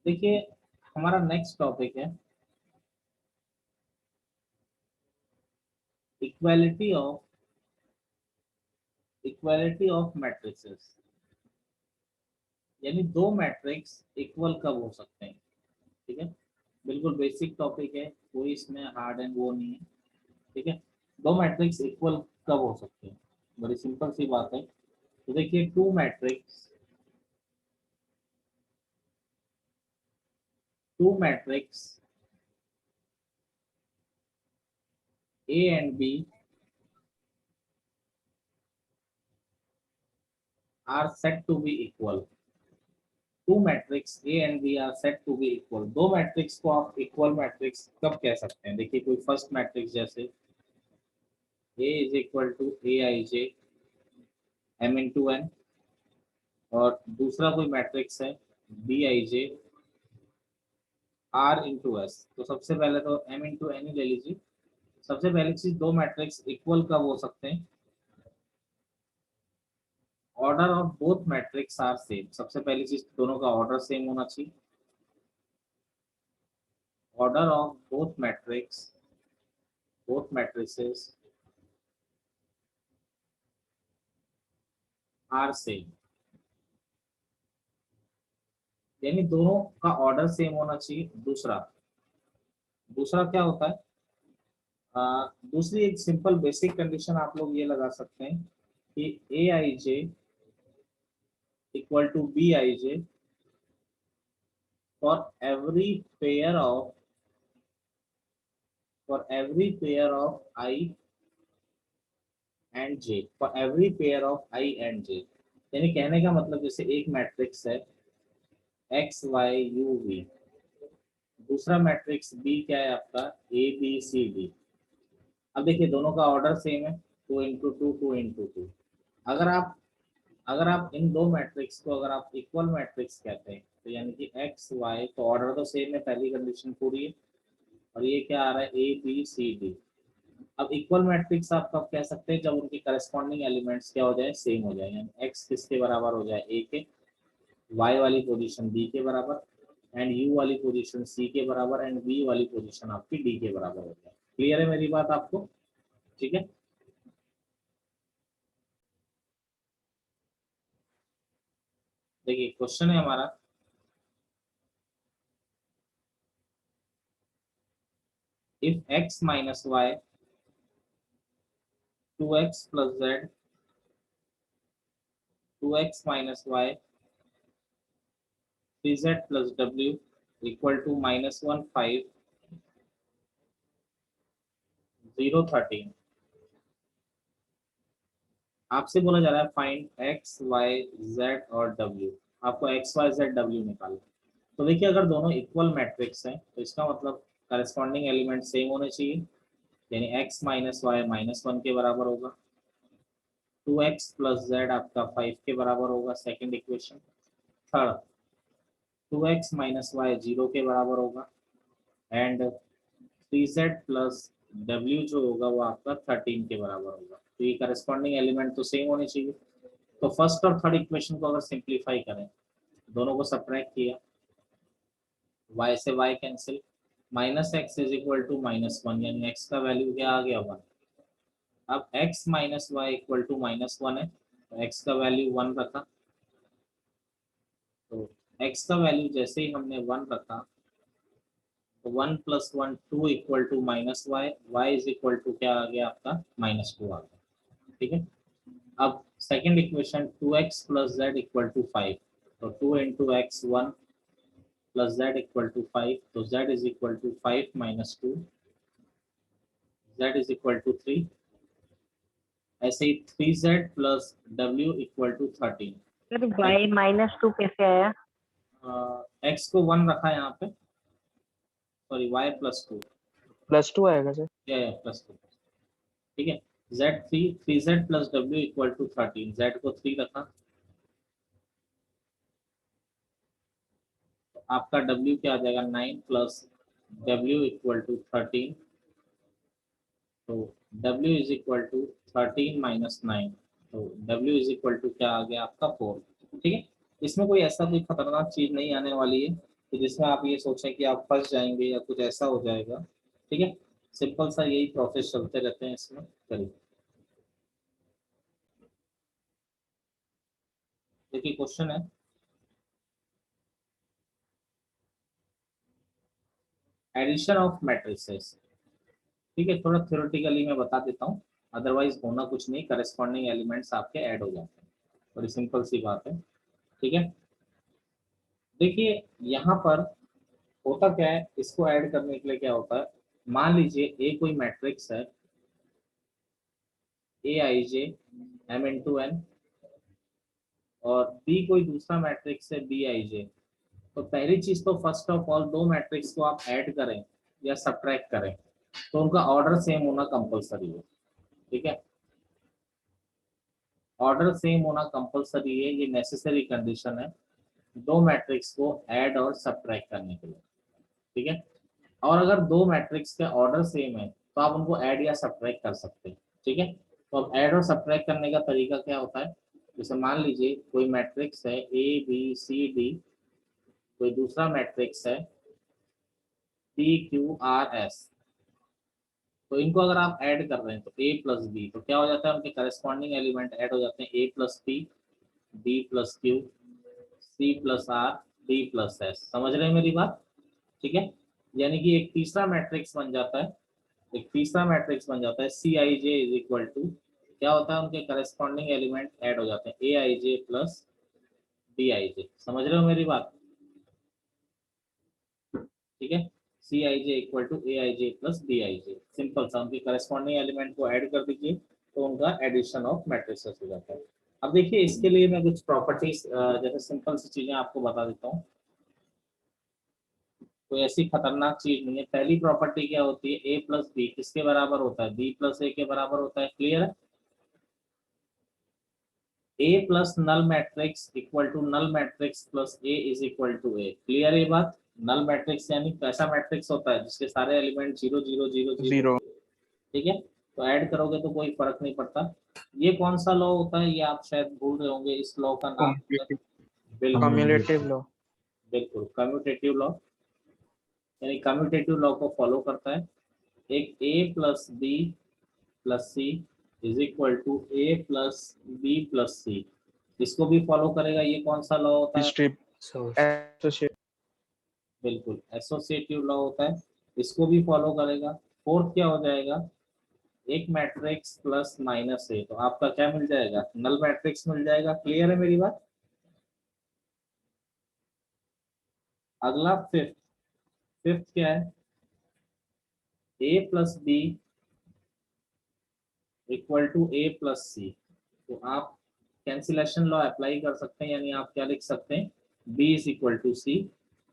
देखिए हमारा next topic है इक्वालिटी ऑफ मैट्रिसेस। यानी दो मैट्रिक्स इक्वल कब हो सकते हैं। ठीक है, बिल्कुल बेसिक टॉपिक है, कोई इसमें हार्ड एंड वो नहीं है। ठीक है, दो मैट्रिक्स इक्वल कब हो सकते हैं, बड़ी सिंपल सी बात है। तो देखिए two matrix A and B are set to be equal. Two matrix A and B are set to be equal. दो मैट्रिक्स को आप इक्वल मैट्रिक्स कब कह सकते हैं। देखिए कोई फर्स्ट मैट्रिक्स जैसे A is equal to A I J M into N, और दूसरा कोई मैट्रिक्स है B I J R into S. तो सबसे पहले तो एम इंटू एन ही ले लीजिए। सबसे पहली चीज, दो मैट्रिक्स इक्वल कब हो सकते हैं। Order of both matrix are same. सबसे पहली चीज, दोनों का ऑर्डर सेम होना चाहिए। Order of both matrices are same. यानी दोनों का ऑर्डर सेम होना चाहिए। दूसरा दूसरा क्या होता है, दूसरी एक सिंपल बेसिक कंडीशन आप लोग ये लगा सकते हैं कि A I J equal to B I J for every pair of I and J, for every pair of I and J. यानी कहने का मतलब, जैसे एक मैट्रिक्स है एक्स वाई यू वी, दूसरा मैट्रिक्स बी क्या है आपका ए बी सी डी। अब देखिए दोनों का ऑर्डर सेम है, टू इंटू टू। अगर आप अगर आप इन दो मैट्रिक्स को अगर आप इक्वल मैट्रिक्स कहते हैं, तो यानी कि एक्स वाई, तो ऑर्डर तो सेम है, पहली कंडीशन पूरी है। और ये क्या आ रहा है ए बी सी डी। अब इक्वल मैट्रिक्स आप कब कह सकते हैं, जब उनके करस्पॉन्डिंग एलिमेंट्स क्या हो जाए, सेम हो जाए। यानी एक्स किसके बराबर हो जाए, ए के, वाई वाली पोजीशन बी के बराबर, एंड यू वाली पोजीशन सी के बराबर, एंड बी वाली पोजीशन आपकी डी के बराबर हो जाए। क्लियर है मेरी बात आपको। ठीक है, देखिए क्वेश्चन है हमारा, if x minus y, two x plus z, two x minus y, three z plus डब्ल्यू इक्वल टू -1 5 0 13। आपसे बोला जा रहा है फाइंड एक्स वाई जेड और डब्ल्यू। आपको एक्स वाई जेड डब्ल्यू निकालना। तो देखिए अगर दोनों इक्वल मैट्रिक्स हैं तो इसका मतलब करस्पॉन्डिंग एलिमेंट सेम होने चाहिए। यानी एक्स माइनस वाई -1 के बराबर होगा, टू एक्स प्लस जेड आपका 5 के बराबर होगा, second equation. Third, two x minus y 0 के बराबर होगा, एंड थ्री जेड प्लस डब्ल्यू जो होगा वो आपका 13 के बराबर होगा। तो ये करस्पॉन्डिंग एलिमेंट तो सेम होने चाहिए। तो फर्स्ट और थर्ड इक्वेशन को अगर सिंप्लीफाई करें, दोनों को सब्ट्रैक्ट किया, y से y cancel, minus x is equal to -1, यानी x का वैल्यू क्या आ गया 1। अब x minus y equal to -1 है, तो x का वैल्यू 1 रखा। तो x का वैल्यू जैसे ही हमने 1 रखा, तो 1 plus 1 2 equal to -y, y is equal to क्या आ गया आपका -2 आ गया। ठीक है, अब second equation, 2x plus z equal to 5। तो 2 into x 1 plus z equal to 5, तो z is equal to 5 minus 2, z is equal to 3। ऐसे ही 3z प्लस डब्ल्यू इक्वल टू 13। सर y -2 कैसे आया? एक्स को 1 रखा है यहाँ पे, सॉरी y +2, +2 आएगा सर। या +2। ठीक है, z प्लस डब्ल्यू इक्वल टू 13, z को 3 रखा, तो आपका w क्या आ जाएगा 9 प्लस डब्ल्यू इक्वल टू 13। तो w is equal to 13 minus 9, तो w इज इक्वल टू क्या आ गया आपका 4। ठीक है, इसमें कोई ऐसा कोई खतरनाक चीज नहीं आने वाली है। कि जिसमें आप ये सोचें कि आप फंस जाएंगे या कुछ ऐसा हो जाएगा। ठीक है, सिंपल सा यही प्रोसेस चलते रहते हैं इसमें। करिए, देखिए क्वेश्चन है एडिशन ऑफ मैट्रिसेस। ठीक है, थोड़ा थ्योरेटिकली मैं बता देता हूँ, अदरवाइज होना कुछ नहीं, करस्पॉन्डिंग एलिमेंट्स आपके ऐड हो जाते हैं, बड़ी सिंपल सी बात है। ठीक है, देखिए यहाँ पर होता क्या है, इसको ऐड करने के लिए क्या होता है, मान लीजिए ए कोई मैट्रिक्स है, ए I J M in to N, और बी कोई दूसरा मैट्रिक्स है बी आई जे। तो पहली चीज तो फर्स्ट ऑफ ऑल दो मैट्रिक्स को आप ऐड करें या सब्ट्रैक्ट करें तो उनका ऑर्डर सेम होना कंपलसरी है। ठीक है, ऑर्डर सेम होना कंपलसरी है, ये नेसेसरी कंडीशन है दो मैट्रिक्स को ऐड और सब्ट्रैक्ट करने के लिए। ठीक है, और अगर दो मैट्रिक्स के ऑर्डर सेम है तो आप उनको ऐड या सब्ट्रैक्ट कर सकते हैं। ठीक है, तो अब ऐड और सब्ट्रैक्ट करने का तरीका क्या होता है, जैसे मान लीजिए कोई मैट्रिक्स है ए बी सी डी, कोई दूसरा मैट्रिक्स है पी क्यू आर एस, तो इनको अगर आप ऐड कर रहे हैं तो ए प्लस बी, तो क्या हो जाता है, उनके करस्पॉन्डिंग एलिमेंट ऐड हो जाते हैं, A plus P, B plus Q, C plus R, D plus S. समझ रहे हैं मेरी बात? ठीक है, यानी कि एक तीसरा मैट्रिक्स बन जाता है, एक तीसरा मैट्रिक्स बन जाता है C I J is equal to, क्या होता है, उनके करस्पॉन्डिंग एलिमेंट ऐड हो जाते हैं, ए I J plus D I जे। समझ रहे हो मेरी बात? ठीक है, C I J equal to A I J plus D I J, simple सा उनके करस्पॉन्डिंग एलिमेंट को ऐड कर दीजिए तो उनका एडिशन ऑफ मैट्रिसेस हो जाता है। अब देखिए इसके लिए मैं कुछ प्रॉपर्टीज जैसे सिंपल सी चीजें आपको बता देता हूँ, कोई ऐसी खतरनाक चीज नहीं है। पहली प्रॉपर्टी क्या होती है, ए प्लस बी किसके बराबर होता है, बी प्लस ए के बराबर होता है। क्लियर है? A plus null matrix equal to null matrix plus A is equal to A. Clear है ये बात? नल मैट्रिक्स यानी कैसा मैट्रिक्स होता है जिसके सारे element zero zero zero zero. Zero. ठीक है, तो ऐड करोगे तो कोई फर्क नहीं पड़ता। ये कौन सा लॉ होता है, ये आप शायद भूल रहे होंगे, इस लॉ का नाम है, बिल्कुल कम्युलेटिव लॉ। बिल्कुल कम्यूटेटिव लॉ, यानी कम्यूटेटिव लॉ को फॉलो करता है। एक A plus B plus C is equal to A plus B plus C, इसको भी फॉलो करेगा। ये कौन सा लॉ होता है? Strip associate. बिल्कुल एसोसिएटिव लॉ होता है, इसको भी फॉलो करेगा। फोर्थ क्या हो जाएगा, एक मैट्रिक्स प्लस माइनस ए, तो आपका क्या मिल जाएगा, नल मैट्रिक्स मिल जाएगा। क्लियर है मेरी बात? अगला फिफ्थ, फिफ्थ क्या है, A plus B equal to A plus C, तो आप कैंसिलेशन लॉ अप्लाई कर सकते हैं, यानी आप क्या लिख सकते हैं, बी इज इक्वल टू सी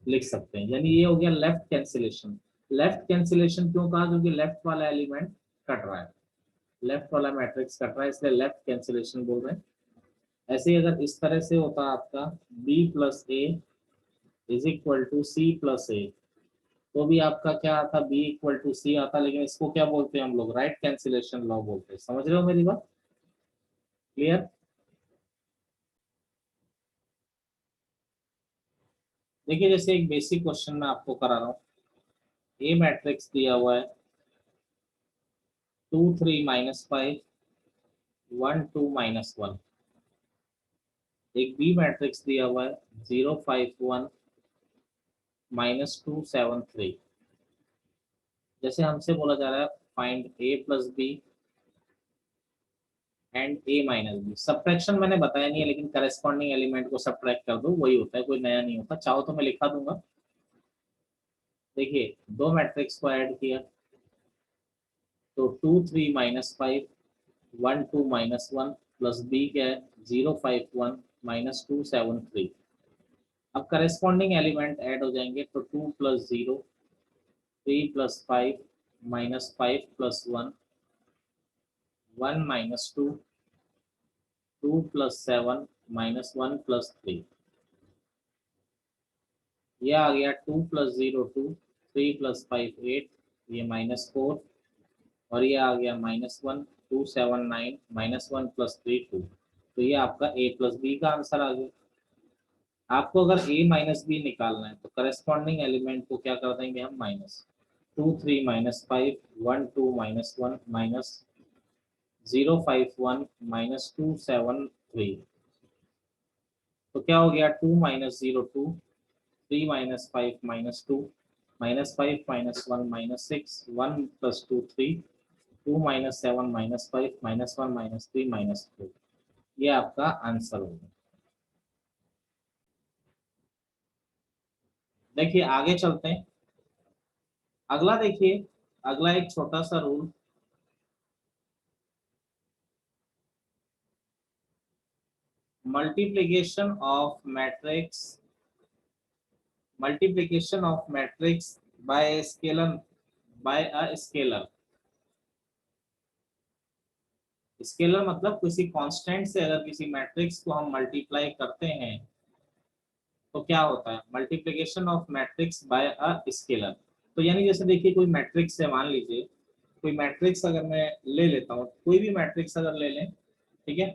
लिख सकते हैं, यानी ये हो गया लेफ्ट कैंसिलेशन। लेफ्ट कैंसिलेशन क्यों कहा, क्योंकि लेफ्ट वाला एलिमेंट कट रहा है, लेफ्ट वाला मैट्रिक्स कट रहा है, इसलिए लेफ्ट कैंसिलेशन बोल रहे हैं। ऐसे ही अगर इस तरह से होता आपका B plus A is equal to C plus A, तो भी आपका क्या आता, बी इक्वल टू सी आता, लेकिन इसको क्या बोलते हैं हम लोग, राइट कैंसिलेशन लॉ बोलते हैं। समझ रहे हो मेरी बात? क्लियर? देखिए जैसे एक बेसिक क्वेश्चन मैं आपको करा रहा हूँ, ए मैट्रिक्स दिया हुआ है 2 3 -5 1 2 -1, एक बी मैट्रिक्स दिया हुआ है 0 5 1 -2 7 3। जैसे हमसे बोला जा रहा है find A plus B and A minus B, subtraction मैंने बताया नहीं है, लेकिन करस्पॉन्डिंग एलिमेंट को सब्ट्रैक्ट कर दो, वही होता है, कोई नया नहीं होता। चाहो तो मैं लिखा दूंगा। देखिए दो मैट्रिक्स को ऐड किया तो 2 3 -5 1 2 -1 प्लस बी क्या है 0 5 1 -2 7 3। अब करस्पॉन्डिंग एलिमेंट ऐड हो जाएंगे तो 2 + 0 3 + 5 -5 + 1 1 -2 2 + 7 -1 + 3। ये आ गया 2 + 0 2 3 + 5 8, ये -4, और ये आ गया -1 2 7 9 -1 + 3 2। तो ये आपका a प्लस बी का आंसर आ गया। आपको अगर a माइनस बी निकालना है तो करस्पॉन्डिंग एलिमेंट को क्या कर देंगे हम, माइनस 2 3 - 5 1 2 - 1 माइनस 0 5 1 -2 7 3। तो क्या हो गया, 2 - 0 2, 3 - 5 -2, -5 -1 -6, 1 + 2 3, 2 - 7 -5 -1 -3 -2। ये आपका आंसर होगा। देखिए आगे चलते हैं। अगला देखिए, अगला एक छोटा सा rule, multiplication of matrix, multiplication of matrix by scalar, by a scalar. Scalar मतलब किसी कांस्टेंट से अगर किसी मैट्रिक्स को हम मल्टीप्लाई करते हैं तो क्या होता है, multiplication of matrix bye a scalar. तो यानी जैसे देखिए कोई मैट्रिक्स है, मान लीजिए कोई मैट्रिक्स अगर मैं ले लेता हूँ, कोई भी मैट्रिक्स अगर ले लें, ठीक है,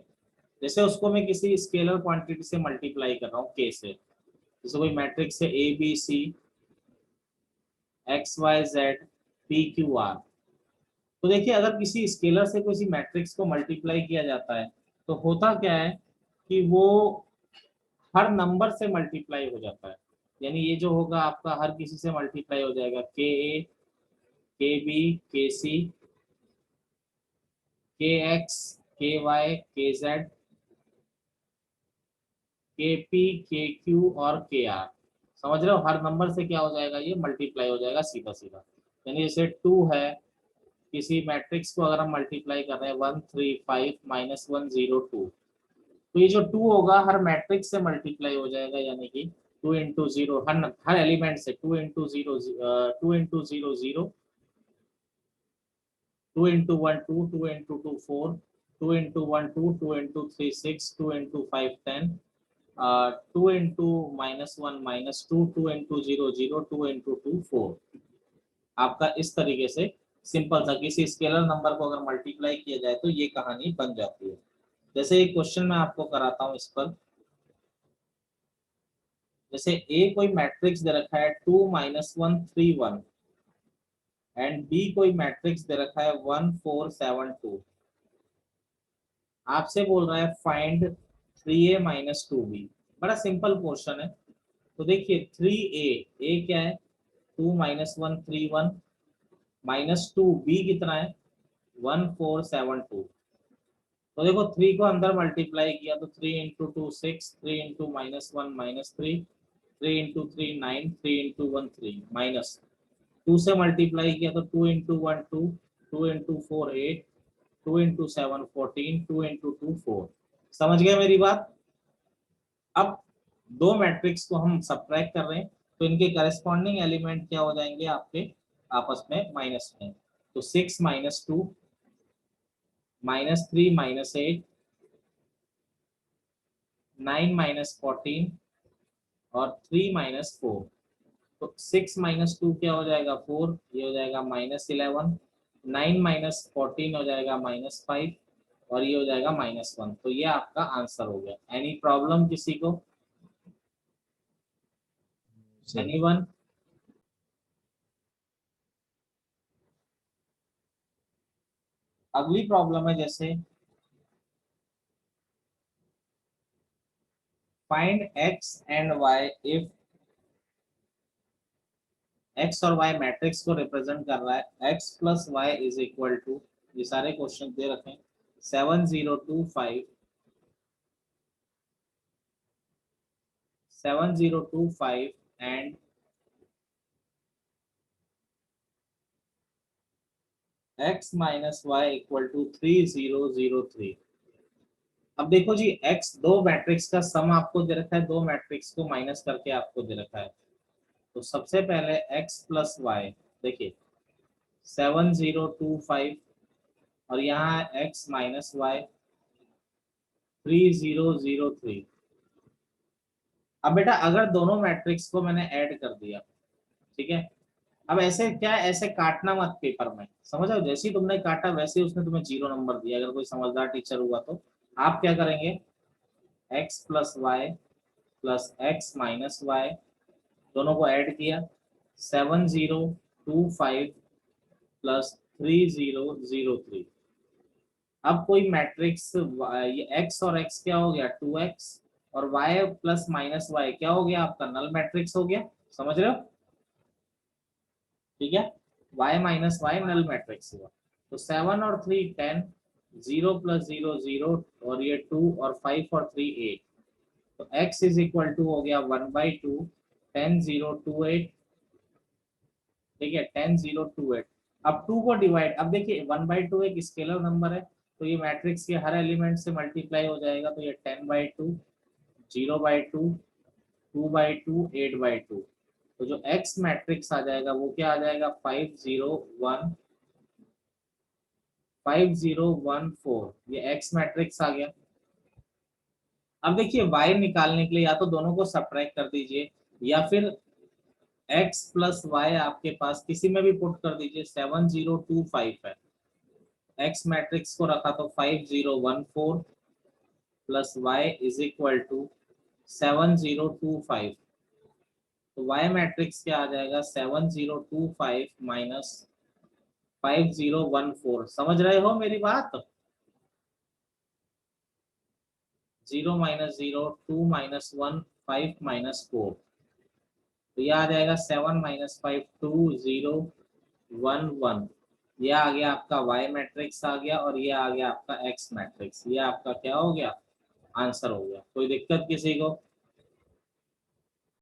जैसे उसको मैं किसी स्केलर क्वांटिटी से मल्टीप्लाई कर रहा हूँ, के से। जैसे कोई मैट्रिक्स है A B C X Y Z P Q R. तो देखिए अगर किसी स्केलर से किसी मैट्रिक्स को मल्टीप्लाई किया जाता है तो होता क्या है कि वो हर नंबर से मल्टीप्लाई हो जाता है। यानी ये जो होगा आपका हर किसी से मल्टीप्लाई हो जाएगा, के ए के बी के सी के एक्स के वाई के जेड के पी के क्यू और के आर। समझ रहे हो, हर नंबर से क्या हो जाएगा, ये मल्टीप्लाई हो जाएगा सीधा सीधा। यानी जैसे 2 है, किसी मैट्रिक्स को अगर हम मल्टीप्लाई कर रहे हैं 1 3 5 -1 0 2, तो ये जो 2 होगा हर मैट्रिक्स से मल्टीप्लाई हो जाएगा। यानी कि 2 इंटू जीरो, हर एलिमेंट से 2 into zero, 2 into zero zero, 2 into 1 2, 2 into 2 4, 2 into 1 2, 2 into 3 6, 2 into 5 10, 2 into -1 -2, 2 into 0 0, 2 into 2 4। आपका इस तरीके से सिंपल सा किसी स्केलर नंबर को अगर मल्टीप्लाई किया जाए तो ये कहानी बन जाती है। जैसे एक क्वेश्चन मैं आपको कराता हूँ इस पर। जैसे ए कोई मैट्रिक्स दे रखा है 2 -1 3 1 एंड बी कोई मैट्रिक्स दे रखा है 1 4 7 2। आपसे बोल रहा है फाइंड 3a - 2b। बड़ा सिंपल क्वेश्चन है। तो देखिए 3a, ए क्या है, 2 -1 3 1 -2, b कितना है 1 4 7 2। तो देखो 3 को अंदर मल्टीप्लाई किया तो 3 into 2 6, 3 into -1 -3, 3 into 3 9, 3 into 1 3, minus 2 से मल्टीप्लाई किया तो 2 इंटू 1 2, 2 इंटू 4 8, 2 इंटू 7 14, 2 इंटू 2 4। समझ गए मेरी बात। अब दो मैट्रिक्स को हम सब्ट्रैक्ट कर रहे हैं तो इनके करस्पॉन्डिंग एलिमेंट क्या हो जाएंगे आपके आपस में माइनस में। तो 6 -2 -3 -8 9 -14 और 3 -4। तो 6 -2 क्या हो जाएगा 4, ये हो जाएगा -11, 9 -14 हो जाएगा -5 और ये हो जाएगा -1। तो ये आपका आंसर हो गया। एनी प्रॉब्लम किसी को, सर एनीवन? अगली प्रॉब्लम है जैसे find x and y if x और y मैट्रिक्स को रिप्रेजेंट कर रहा है, x plus y is equal to, ये सारे क्वेश्चन दे रखे हैं, 7 0 2 5, 7 0 2 5 and x minus y equal to 3 0 0 3। अब देखो जी x दो मैट्रिक्स का सम आपको दे रखा है, दो मैट्रिक्स को माइनस करके आपको दे रखा है। तो सबसे पहले x प्लस वाई, देखिए 7 0 2 5 और यहाँ है x माइनस वाई 3 0 0 3। अब बेटा अगर दोनों मैट्रिक्स को मैंने ऐड कर दिया, ठीक है, अब ऐसे क्या है, ऐसे काटना मत पेपर में, समझ आओ, जैसे ही तुमने काटा वैसे ही उसने तुम्हें 0 नंबर दिया। अगर कोई समझदार टीचर हुआ तो आप क्या करेंगे, x plus y plus x minus y, दोनों को ऐड किया 7025 प्लस 3003। अब कोई मैट्रिक्स ये x और x क्या हो गया 2x, और y प्लस माइनस y क्या हो गया आपका नल मैट्रिक्स हो गया, समझ रहे हो? ठीक है, y minus y null matrix हुआ। तो 7 और 3 10, 0 प्लस 0 0, और ये 2 और 5 और 3 8। तो x इज इक्वल टू हो गया 1/2 10 0 2 8। ठीक है 10 0 2 8। अब 2 को डिवाइड, अब देखिए 1/2 एक स्केलर नंबर है, तो ये मैट्रिक्स के हर एलिमेंट से मल्टीप्लाई हो जाएगा, तो ये 10/2 0/2 2/2 8/2। तो जो x मैट्रिक्स आ जाएगा वो क्या आ जाएगा 5 0 1 5 0 1 4, ये x मैट्रिक्स आ गया। अब देखिए y निकालने के लिए या तो दोनों को सब्ट्रैक्ट कर दीजिए, या फिर x प्लस वाई आपके पास किसी में भी पुट कर दीजिए। 7025 है, x मैट्रिक्स को रखा तो 5014 plus y is equal to 7025। तो y मैट्रिक्स क्या आ जाएगा 7025 माइनस 5014। समझ रहे हो मेरी बात? 0 माइनस 0 2 माइनस 1 5 माइनस 4, तो यह आ जाएगा 7 माइनस 5 2 0 1 1। यह आ गया आपका y मैट्रिक्स आ गया, और यह आ गया आपका x मैट्रिक्स। यह आपका क्या हो गया आंसर हो गया। कोई दिक्कत किसी को?